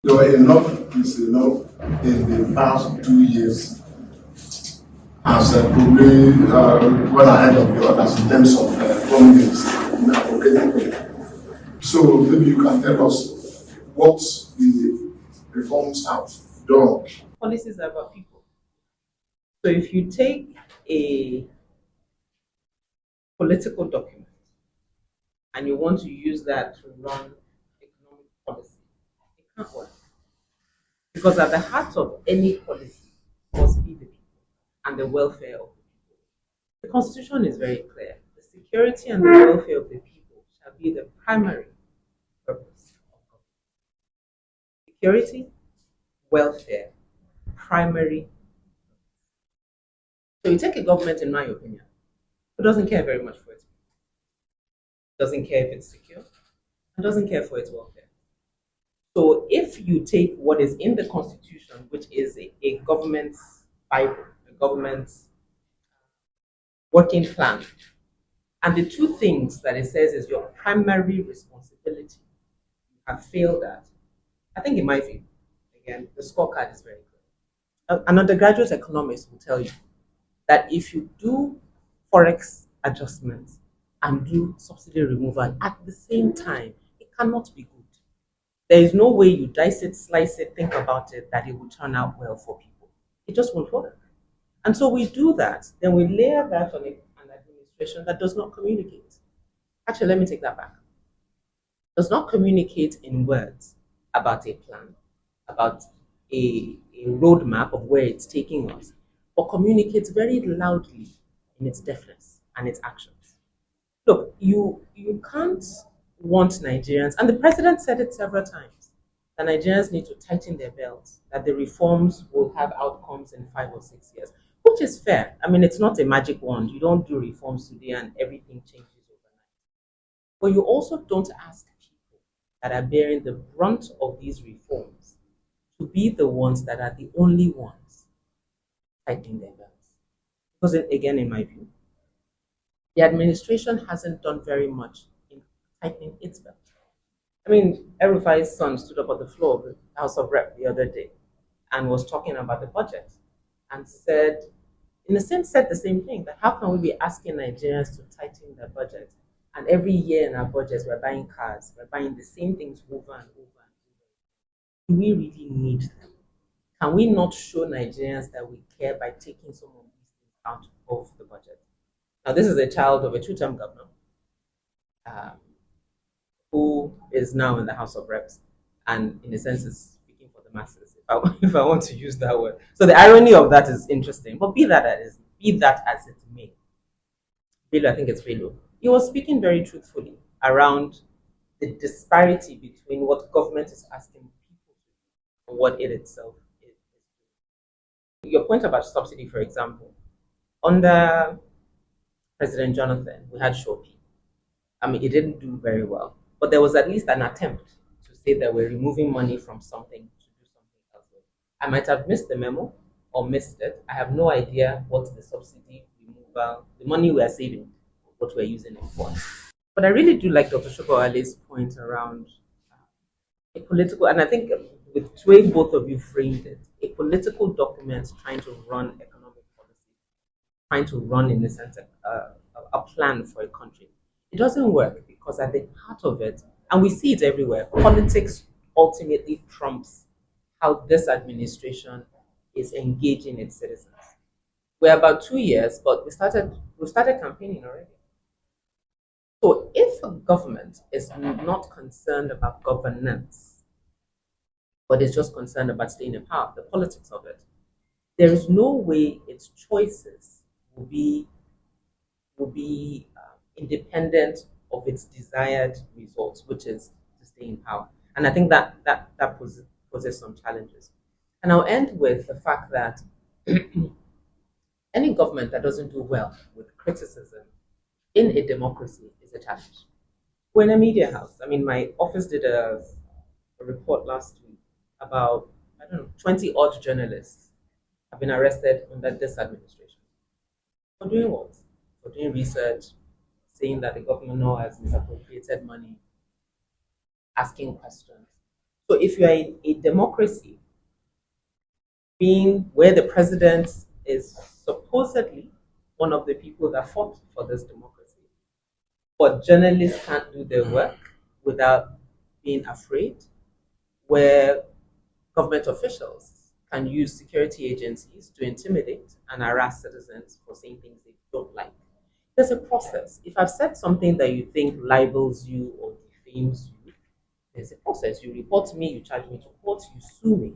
So enough is enough in the past 2 years as probably one ahead of the others in terms of prominence in advocating for it. So maybe you can tell us what the reforms have done. Policies are about people. So if you take a political document and you want to use that to run economic policy, it can't work. Because at the heart of any policy must be the people and the welfare of the people. The Constitution is very clear. The security and the welfare of the people shall be the primary purpose of government. Security, welfare, primary. So you take a government, in my opinion, who doesn't care very much for its people, doesn't care if it's secure, and doesn't care for its welfare. So if you take what is in the Constitution, which is a government's Bible, a government's working plan, and the two things that it says is your primary responsibility, you have failed at, I think in my view, again, the scorecard is very clear. An undergraduate economist will tell you that if you do forex adjustments and do subsidy removal at the same time, it cannot be good. There is no way you dice it, slice it, think about it, that it will turn out well for people. It just won't work. And so we do that, then we layer that on an administration that does not communicate. Actually, let me take that back. Does not communicate in words about a plan, about a roadmap of where it's taking us, but communicates very loudly in its deafness and its actions. Look, you can't want Nigerians, and the president said it several times, that Nigerians need to tighten their belts, that the reforms will have outcomes in 5 or 6 years, which is fair. I mean, it's not a magic wand. You don't do reforms today and everything changes overnight. But you also don't ask people that are bearing the brunt of these reforms to be the ones that are the only ones tightening their belts. Because again, in my view, the administration hasn't done very much in tightening its belt. I mean, El-Rufai's son stood up on the floor of the House of Rep the other day and was talking about the budget and said, in a sense, said the same thing, that how can we be asking Nigerians to tighten their budget? And every year in our budgets, we're buying cars, we're buying the same things over and over and over. Do we really need them? Can we not show Nigerians that we care by taking some of these things out of the budget? Now, this is a child of a two-term governor who is now in the House of Reps, and in a sense is speaking for the masses, if I want to use that word. So the irony of that is interesting, but be that as it may. Bello, I think it's Bello. He was speaking very truthfully around the disparity between what government is asking people to do and what it itself is. Your point about subsidy, for example, under President Jonathan, we had Shopi. I mean, it didn't do very well, but there was at least an attempt to say that we're removing money from something to do something else with. I might have missed the memo or missed it. I have no idea what the subsidy removal, the money we are saving, what we're using it for. But I really do like Dr. Shobawale's point around a political, and I think with the way both of you framed it, a political document trying to run economic policy, trying to run, in a sense, a plan for a country. It doesn't work because at the heart of it, and we see it everywhere, politics ultimately trumps how this administration is engaging its citizens. We're about 2 years, but we started campaigning already. So if a government is not concerned about governance, but is just concerned about staying in power, the politics of it, there is no way its choices will be independent of its desired results, which is to stay in power. And I think that poses some challenges. And I'll end with the fact that any government that doesn't do well with criticism in a democracy is a challenge. We're in a media house. I mean, my office did a report last week about, 20 odd journalists have been arrested under this administration. For doing what? For doing research, saying that the government has misappropriated money, asking questions. So if you are in a democracy, being where the president is supposedly one of the people that fought for this democracy, but journalists can't do their work without being afraid, where government officials can use security agencies to intimidate and harass citizens for saying things they don't like. There's a process. If I've said something that you think libels you or defames you, there's a process. You report me, you charge me to court, you sue me.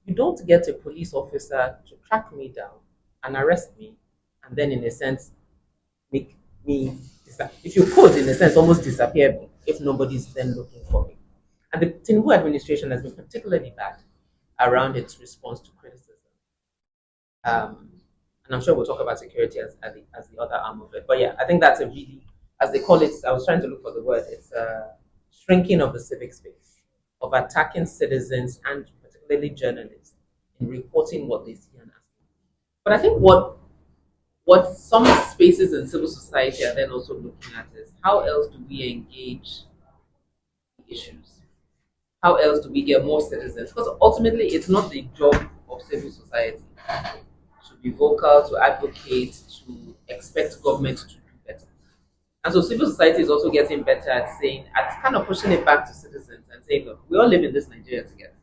You don't get a police officer to track me down and arrest me and then, in a sense, make me, if you could, in a sense, almost disappear me if nobody's then looking for me. And the Tinubu administration has been particularly bad around its response to criticism. And I'm sure we'll talk about security as the other arm of it. But yeah, I think that's a really, as they call it, I was trying to look for the word, it's a shrinking of the civic space, of attacking citizens and particularly journalists in reporting what they see and asking. But I think what some spaces in civil society are then also looking at is how else do we engage issues? How else do we get more citizens? Because ultimately, it's not the job of civil society to be vocal, to advocate, to expect government to do better. And so civil society is also getting better at kind of pushing it back to citizens and saying, look, we all live in this Nigeria together.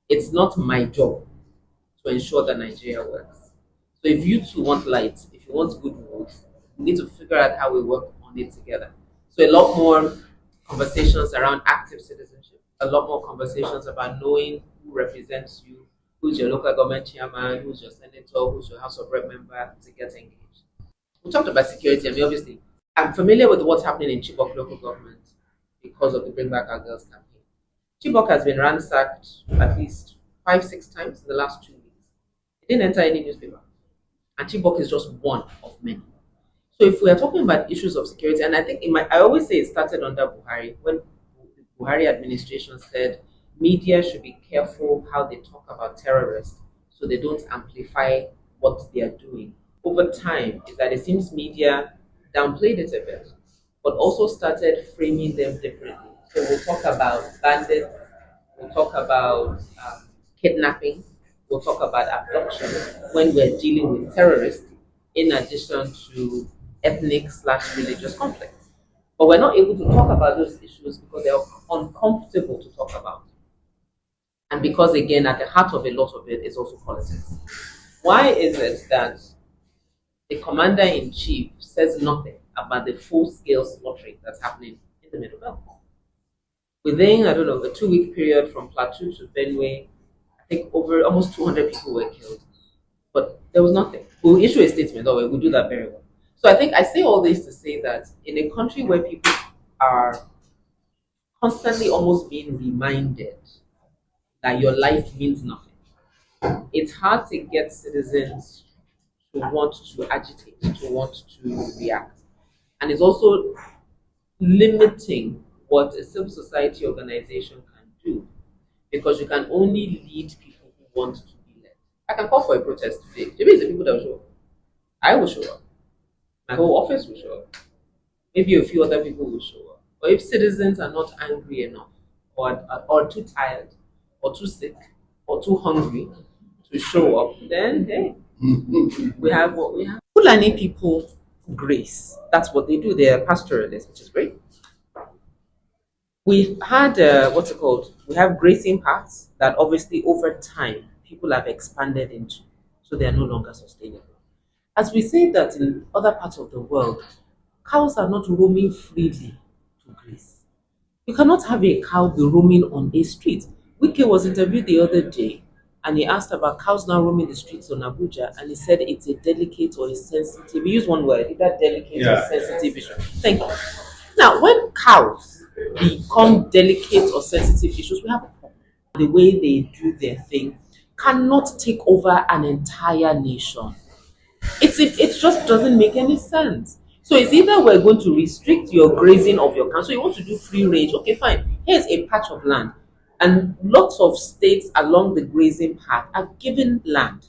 It's not my job to ensure that Nigeria works. So if you two want light, if you want good roads, we need to figure out how we work on it together. So a lot more conversations around active citizenship, a lot more conversations about knowing who represents you, who's your local government chairman, who's your senator, who's your House of Rep member, to get engaged. We talked about security. I mean, obviously, I'm familiar with what's happening in Chibok local government because of the Bring Back Our Girls campaign. Chibok has been ransacked at least 5-6 times in the last 2 weeks. It didn't enter any newspaper. And Chibok is just one of many. So if we are talking about issues of security, and I think I always say it started under Buhari, when the Buhari administration said media should be careful how they talk about terrorists so they don't amplify what they are doing. Over time, is that it seems media downplayed it a bit, but also started framing them differently. So we'll talk about bandits, we'll talk about kidnapping, we'll talk about abduction when we're dealing with terrorists, in addition to ethnic/religious conflicts. But we're not able to talk about those issues because they're uncomfortable to talk about. And because, again, at the heart of a lot of it is also politics. Why is it that the commander-in-chief says nothing about the full-scale slaughtering that's happening in the Middle Belt? Within, I don't know, a 2-week period from Plateau to Benue, I think over almost 200 people were killed. But there was nothing. We'll issue a statement, or we'll do that very well. So I think I say all this to say that in a country where people are constantly almost being reminded that your life means nothing, it's hard to get citizens to want to agitate, to want to react. And it's also limiting what a civil society organization can do, because you can only lead people who want to be led. I can call for a protest today. Maybe it's the people that will show up. I will show up. My whole office will show up. Maybe a few other people will show up. But if citizens are not angry enough, or too tired, or too sick, or too hungry to show up, then hey, we have what we have. Fulani people grace. That's what they do. They are pastoralists, which is great. We had what's it called? We have grazing paths that obviously over time people have expanded into, so they are no longer sustainable. As we say that in other parts of the world, cows are not roaming freely to graze. You cannot have a cow be roaming on a street. Wike was interviewed the other day and he asked about cows now roaming the streets on Abuja, and he said it's a delicate or a sensitive, he used one word, either delicate or sensitive issue. Thank you. Now, when cows become delicate or sensitive issues, we have a problem. The way they do their thing cannot take over an entire nation. It just doesn't make any sense. So it's either we're going to restrict your grazing of your cow. So you want to do free range, okay, fine. Here's a patch of land. And lots of states along the grazing path are given land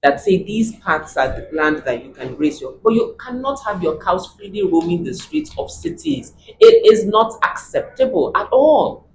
that say these paths are the land that you can graze your, but you cannot have your cows freely roaming the streets of cities. It is not acceptable at all.